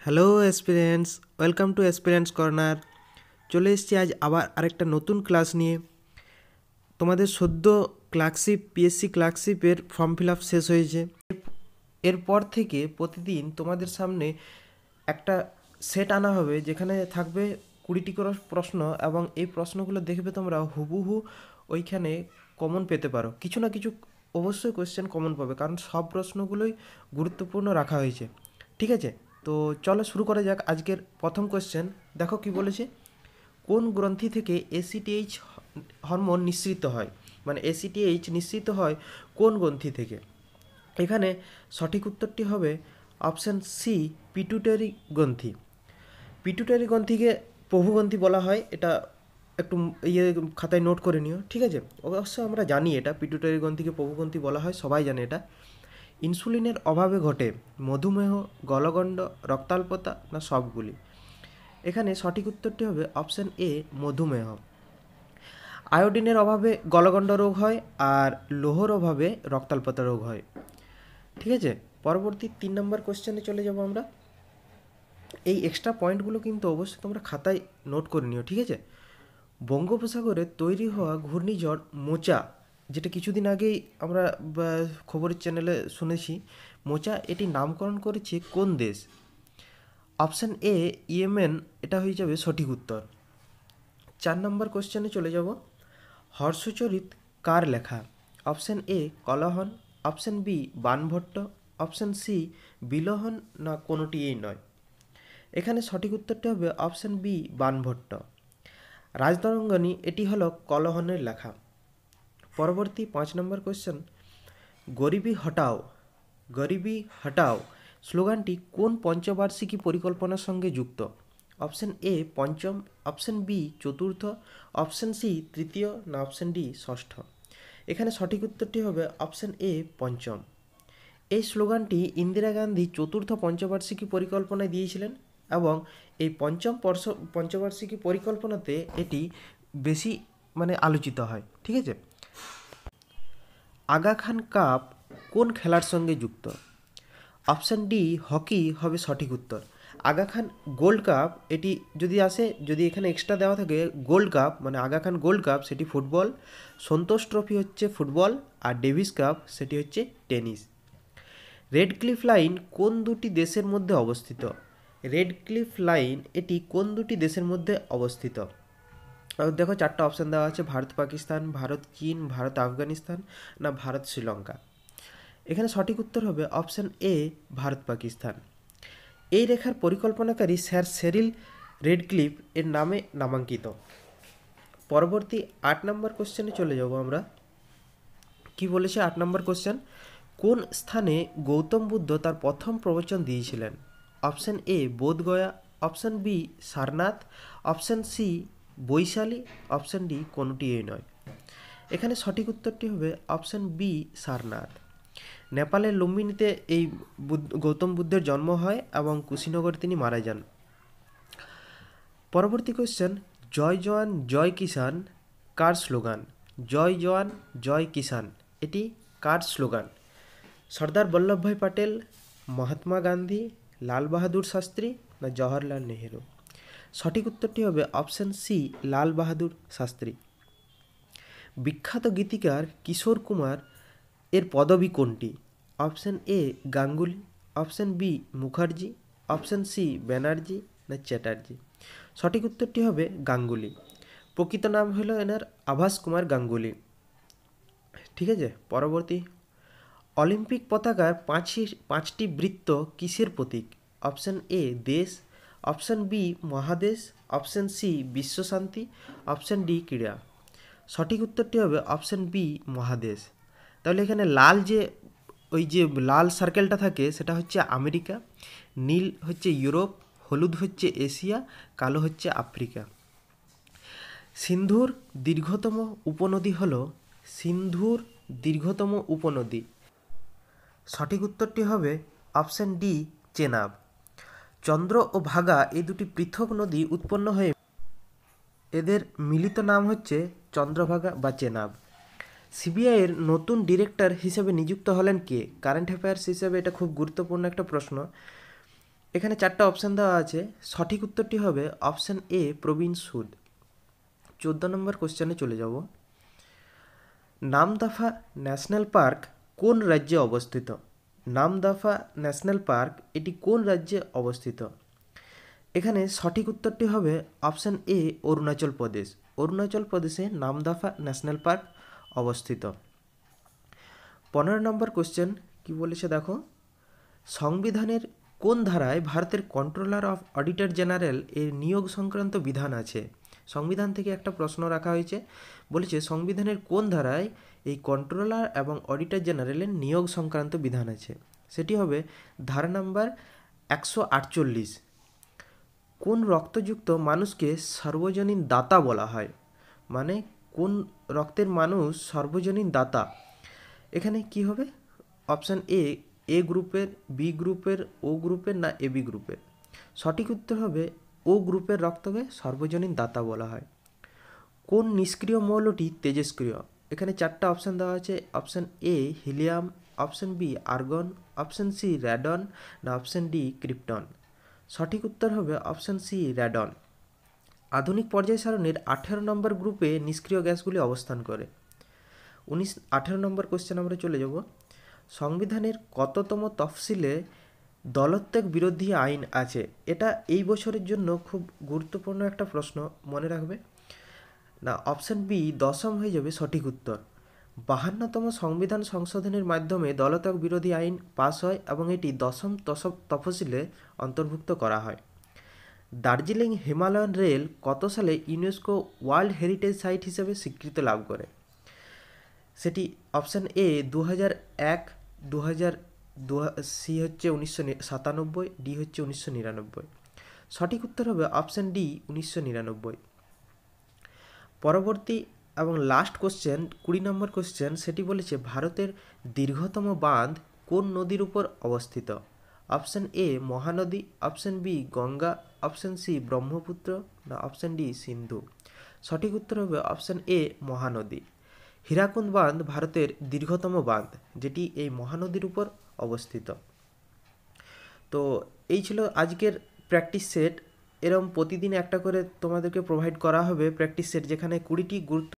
Hello aspirants, welcome to aspirants corner. চলে এসেছি আজ আবার আরেকটা নতুন ক্লাস নিয়ে। তোমাদের সদ্য ক্লার্কশিপ পিএসসি ক্লার্কশিপের ফর্ম ফিল আপ শেষ হয়েছে। এরপর থেকে প্রতিদিন তোমাদের সামনে একটা সেট আনা হবে যেখানে থাকবে 20টি করে প্রশ্ন, এবং এই প্রশ্নগুলো দেখবে তোমরা হুবহু ওইখানে কমন পেতে পারো। কিছু না কিছু অবশ্যই কোয়েশ্চেন কমন পাবে, কারণ সব প্রশ্নগুলোই গুরুত্বপূর্ণ রাখা হয়েছে। ঠিক আছে, তো চলো শুরু করা যাক। আজকের প্রথম কোয়েশ্চেন দেখো কি বলেছে। কোন গ্রন্থি থেকে এসিটিএইচ হরমোন নিঃসৃত হয়, মানে এসিটিএইচ নিঃসৃত হয় কোন গ্রন্থি থেকে? এখানে সঠিক উত্তরটি হবে অপশান সি, পিটুটারি গ্রন্থি। পিটুটারি গ্রন্থিকে প্রভুগ্রন্থি বলা হয়, এটা একটু খাতায় নোট করে নিও। ঠিক আছে, অবশ্য আমরা জানি এটা পিটুটারি গ্রন্থিকে প্রভুগ্রন্থি বলা হয়, সবাই জানে এটা। ইনসুলিনের অভাবে ঘটে মধুমেহ, গলগণ্ড, রক্তাল্পতা না সবগুলি? এখানে সঠিক উত্তরটি হবে অপশান এ, মধুমেহ। আয়োডিনের অভাবে গলগণ্ড রোগ হয়, আর লোহর অভাবে রক্তাল্পতা রোগ হয়। ঠিক আছে, পরবর্তী 3 নম্বর কোশ্চেনে চলে যাব আমরা। এই এক্সট্রা পয়েন্টগুলো কিন্তু অবশ্যই তোমরা খাতায় নোট করে নিও। ঠিক আছে, বঙ্গোপসাগরে তৈরি হওয়া ঘূর্ণিঝড় মোচা, যেটা কিছুদিন আগেই আমরা খবরের চ্যানেলে শুনেছি, মোচা, এটি নামকরণ করেছে কোন দেশ? অপশান এ, ইয়েমেন, এটা হয়ে যাবে সঠিক উত্তর। 4 নম্বর কোশ্চেনে চলে যাব। হর্ষচরিত কার লেখা? Option A, Kalhana, option B, Banabhatta, option C, Bilhana না কোনোটিই নয়? এখানে সঠিক উত্তরটি হবে অপশান বি, বাণভট্ট। রাজতরঙ্গিনী, এটি হলো কলহনের লেখা। পরবর্তী 5 নম্বর কোশ্চেন। গরিবি হটাও, গরিবি হটাও স্লোগানটি কোন পঞ্চবার্ষিকী পরিকল্পনার সঙ্গে যুক্ত? অপশান এ, পঞ্চম, অপশান বি, চতুর্থ, অপশান সি, তৃতীয় না অপশান ডি, ষষ্ঠ? এখানে সঠিক উত্তরটি হবে অপশান এ, পঞ্চম। এই স্লোগানটি ইন্দিরা গান্ধী চতুর্থ পঞ্চবার্ষিকী পরিকল্পনায় দিয়েছিলেন, এবং এই পঞ্চবার্ষিকী পরিকল্পনাতে এটি বেশি আলোচিত হয়। ঠিক আছে, আগা খান কাপ কোন খেলার সঙ্গে যুক্ত? অপশান ডি, হকি হবে সঠিক উত্তর। আগা খান গোল্ড কাপ, এটি যদি এখানে এক্সট্রা দেওয়া থাকে গোল্ড কাপ, মানে আগা খান গোল্ড কাপ, সেটি ফুটবল। সন্তোষ ট্রফি হচ্ছে ফুটবল, আর ডেভিস কাপ সেটি হচ্ছে টেনিস। রেড ক্লিফ লাইন কোন দুটি দেশের মধ্যে অবস্থিত? রেড ক্লিফ লাইন এটি কোন দুটি দেশের মধ্যে অবস্থিত? দেখো 4টা অপশান দেওয়া আছে, ভারত পাকিস্তান, ভারত চীন, ভারত আফগানিস্তান না ভারত শ্রীলঙ্কা? এখানে সঠিক উত্তর হবে অপশান এ, ভারত পাকিস্তান। এই রেখার পরিকল্পনাকারী স্যার সেরিল রেডক্লিফ এর নামে নামাঙ্কিত। পরবর্তী 8 নম্বর কোশ্চেনে চলে যাব আমরা। কি বলেছে 8 নম্বর কোশ্চেন? কোন স্থানে গৌতম বুদ্ধ তার প্রথম প্রবচন দিয়েছিলেন? Option A, Bodhgaya, option B, Sarnath, option C, Vaishali, option D, কোনোটিই নয়? এখানে সঠিক উত্তরটি হবে অপশান বি, সারনাথ। নেপালের লুম্বিনীতে এই গৌতম বুদ্ধের জন্ম হয়, এবং কুশীনগরে তিনি মারা যান। পরবর্তী কোয়েশ্চেন। জয় জওয়ান জয় কিষান কার স্লোগান? জয় জওয়ান জয় কিষান এটি কার স্লোগান? সর্দার বল্লভভাই প্যাটেল, মহাত্মা গান্ধী, লাল বাহাদুর শাস্ত্রী না জওহরলাল নেহেরু? সঠিক উত্তরটি হবে অপশান সি, লাল বাহাদুর শাস্ত্রী। বিখ্যাত গীতিকার কিশোর কুমার এর পদবী কোনটি? Option A, Ganguly, option B, Mukherjee, option C, Banerjee না চ্যাটার্জি? সঠিক উত্তরটি হবে গাঙ্গুলি। প্রকৃত নাম হলো এনার আভাস কুমার গাঙ্গুলি। ঠিক আছে, পরবর্তী। অলিম্পিক পতাকার 5টি বৃত্ত কিসের প্রতীক? অপশান এ, দেশ, অপশান বি, মহাদেশ, অপশান সি, বিশ্বশান্তি, অপশান ডি, ক্রীড়া? সঠিক উত্তরটি হবে অপশান বি, মহাদেশ। তাহলে এখানে লাল সার্কেলটা থাকে সেটা হচ্ছে আমেরিকা, নীল হচ্ছে ইউরোপ, হলুদ হচ্ছে এশিয়া, কালো হচ্ছে আফ্রিকা। সিন্ধুর দীর্ঘতম উপনদী হলো? সিন্ধুর দীর্ঘতম উপনদী, সঠিক উত্তরটি হবে অপশান ডি, চেনাব। চন্দ্র ও ভাগা এই দুটি পৃথক নদী উৎপন্ন হয়ে এদের মিলিত নাম হচ্ছে চন্দ্রভাগা বা চেনাব। সিবিআইয়ের নতুন ডিরেক্টর হিসেবে নিযুক্ত হলেন কে? কারেন্ট অ্যাফেয়ার্স হিসেবে এটা খুব গুরুত্বপূর্ণ একটা প্রশ্ন। এখানে 4টা অপশান দেওয়া আছে, সঠিক উত্তরটি হবে অপশান এ প্রবীণ সুদ। 14 নম্বর কোশ্চেনে চলে যাব। নামদাফা ন্যাশনাল পার্ক কোন রাজ্যে অবস্থিত? নামদাফা ন্যাশনাল পার্ক এটি কোন রাজ্যে অবস্থিত? এখানে সঠিক উত্তরটি হবে অপশান এ অরুণাচল প্রদেশ। অরুণাচল প্রদেশে নামদাফা ন্যাশনাল পার্ক অবস্থিত। 15 নম্বর কোশ্চেন কি বলেছে দেখো, সংবিধানের কোন ধারায় ভারতের কন্ট্রোলার অফ অডিটর জেনারেল এর নিয়োগ সংক্রান্ত বিধান আছে? সংবিধান থেকে একটা প্রশ্ন রাখা হয়েছে, বলেছে সংবিধানের কোন ধারায় এই কন্ট্রোলার এবং অডিটর জেনারেলের নিয়োগ সংক্রান্ত বিধান আছে? সেটি হবে ধারা নাম্বার 148। কোন রক্তযুক্ত মানুষকে সার্বজনীন দাতা বলা হয়? মানে কোন রক্তের মানুষ সার্বজনীন দাতা? এখানে কি হবে? অপশান এ গ্রুপের, বি গ্রুপের, ও গ্রুপের না এবি গ্রুপের? সঠিক উত্তর হবে ও গ্রুপের রক্তকে সার্বজনীন দাতা বলা হয়। কোন নিষ্ক্রিয় মৌলটি তেজস্ক্রিয়? এখানে 4টা অপশান দেওয়া আছে, option A helium, option B argon, option C radon না অপশান ডি ক্রিপ্টন? সঠিক উত্তর হবে অপশান সি র্যাডন। আধুনিক পর্যায় সারণীর 18 নম্বর গ্রুপে নিষ্ক্রিয় গ্যাসগুলি অবস্থান করে। 18 নম্বর কোশ্চেন আমরা চলে যাব। সংবিধানের কততম তফসিলে দলত্যাগ বিরোধী আইন আছে? এটা এই বছরের জন্য খুব গুরুত্বপূর্ণ একটা প্রশ্ন, মনে রাখবে না। অপশান বি 10ম হয়ে যাবে সঠিক উত্তর। 52তম সংবিধান সংশোধনের মাধ্যমে দলত্যাগ বিরোধী আইন পাস হয় এবং এটি 10ম তফসিলে অন্তর্ভুক্ত করা হয়। দার্জিলিং হিমালয়ান রেল কত সালে ইউনেস্কো ওয়ার্ল্ড হেরিটেজ সাইট হিসেবে স্বীকৃতি লাভ করে? সেটি অপশান এ 2001, 2000, সি হচ্ছে 1997, ডি হচ্ছে 1999। সঠিক উত্তর হবে অপশান ডি 1999। পরবর্তী এবং লাস্ট কোশ্চেন 20 নম্বর কোশ্চেন, সেটি বলেছে ভারতের দীর্ঘতম বাঁধ কোন নদীর উপর অবস্থিত? Option A Mahanadi, option B Ganga, option C Brahmaputra না অপশান ডি সিন্ধু? সঠিক উত্তর হবে অপশান এ মহানদী। হীরাকুন্দ বাঁধ ভারতের দীর্ঘতম বাঁধ, যেটি এই মহানদীর উপর অবস্থিত। তো এই ছিল আজকের প্র্যাকটিস সেট। এরকম প্রতিদিন একটা করে তোমাদেরকে প্রোভাইড করা হবে প্র্যাকটিস সেট, যেখানে 20টি গুরুত্ব